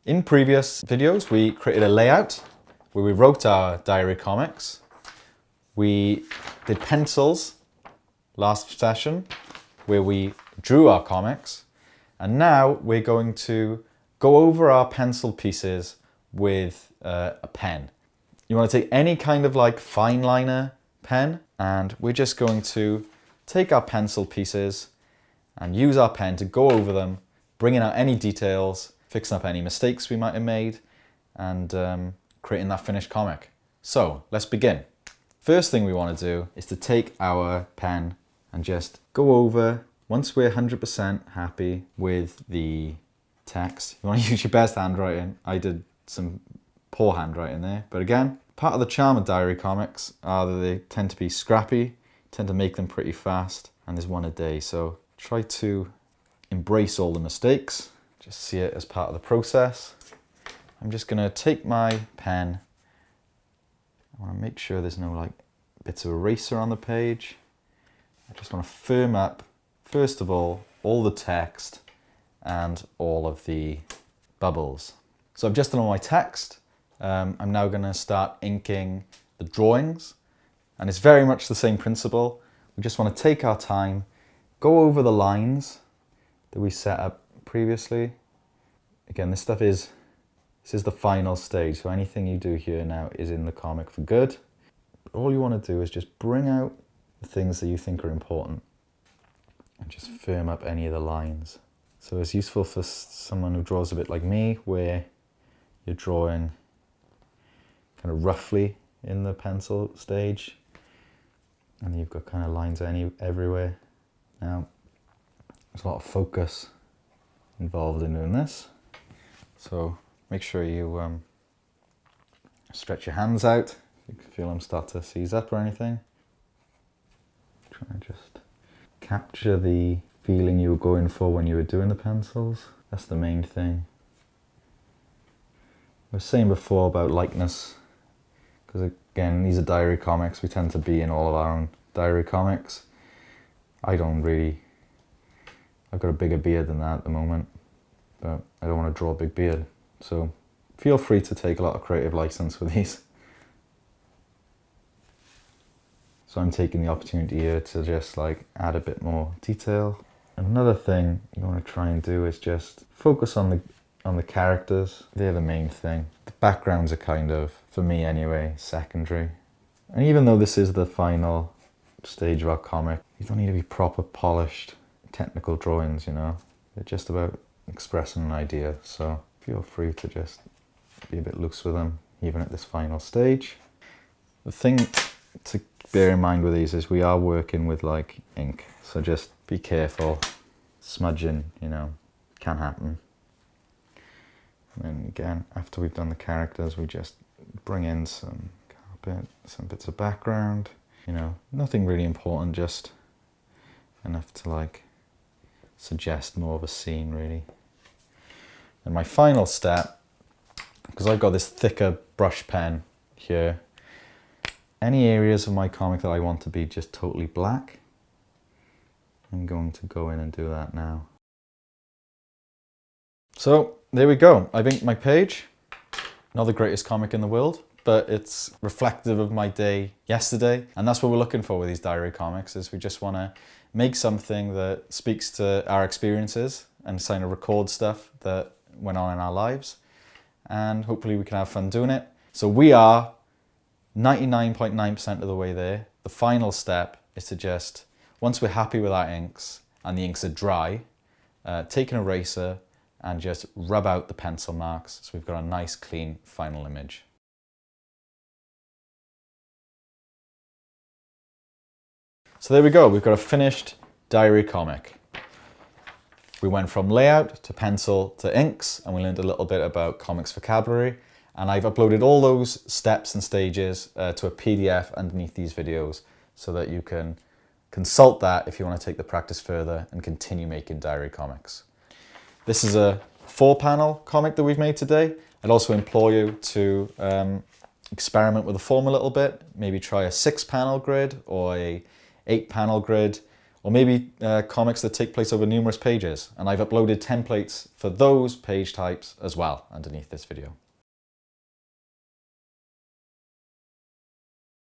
In previous videos, we created a layout where we wrote our diary comics. We did pencils last session where we drew our comics. And now we're going to go over our pencil pieces with a pen. You want to take any kind of like fine liner pen, and we're just going to take our pencil pieces and use our pen to go over them, bringing out any details, fixing up any mistakes we might have made, and creating that finished comic. So let's begin. First thing we want to do is to take our pen and just go over, once we're 100% happy with the text. You want to use your best handwriting. I did some poor handwriting there, but again, part of the charm of diary comics are that they tend to be scrappy, tend to make them pretty fast, and there's one a day. So try to embrace all the mistakes, just see it as part of the process. I'm just gonna take my pen. I wanna make sure there's no like bits of eraser on the page. I just wanna firm up, first of all the text and all of the bubbles. So I've just done all my text. I'm now going to start inking the drawings, and it's very much the same principle. We just want to take our time, go over the lines that we set up previously. Again, this is the final stage, so anything you do here now is in the comic for good. All you want to do is just bring out the things that you think are important and just firm up any of the lines. So it's useful for someone who draws a bit like me, where you're drawing kind of roughly in the pencil stage, and you've got kind of lines everywhere. Now, there's a lot of focus involved in doing this, so make sure you stretch your hands out if you feel them start to seize up or anything. Try and just capture the feeling you were going for when you were doing the pencils. That's the main thing. I was saying before about likeness, because again, these are diary comics. We tend to be in all of our own diary comics. I've got a bigger beard than that at the moment, but I don't want to draw a big beard. So feel free to take a lot of creative license with these. So I'm taking the opportunity here to just like add a bit more detail. Another thing you want to try and do is just focus on the characters. They're the main thing. The backgrounds are kind of, for me anyway, secondary. And even though this is the final stage of our comic, you don't need to be proper polished technical drawings, you know. They're just about expressing an idea. So feel free to just be a bit loose with them, even at this final stage. The thing to bear in mind with these is we are working with like ink, so just be careful. Smudging, you know, can happen. And then again, after we've done the characters, we just bring in some carpet, some bits of background, you know, nothing really important, just enough to like suggest more of a scene really. And my final step, because I've got this thicker brush pen here, any areas of my comic that I want to be just totally black, I'm going to go in and do that now. So there we go. I've inked my page. Not the greatest comic in the world, but it's reflective of my day yesterday. And that's what we're looking for with these diary comics, is we just want to make something that speaks to our experiences and kind of record stuff that went on in our lives. And hopefully we can have fun doing it. So we are 99.9% of the way there. The final step is to just, once we're happy with our inks and the inks are dry, take an eraser and just rub out the pencil marks so we've got a nice clean final image. So there we go, we've got a finished diary comic. We went from layout to pencil to inks, and we learned a little bit about comics vocabulary. And I've uploaded all those steps and stages to a PDF underneath these videos so that you can consult that if you want to take the practice further and continue making diary comics. This is a 4-panel comic that we've made today. I'd also implore you to experiment with the form a little bit. Maybe try a 6-panel grid or a 8-panel grid, or maybe comics that take place over numerous pages. And I've uploaded templates for those page types as well underneath this video.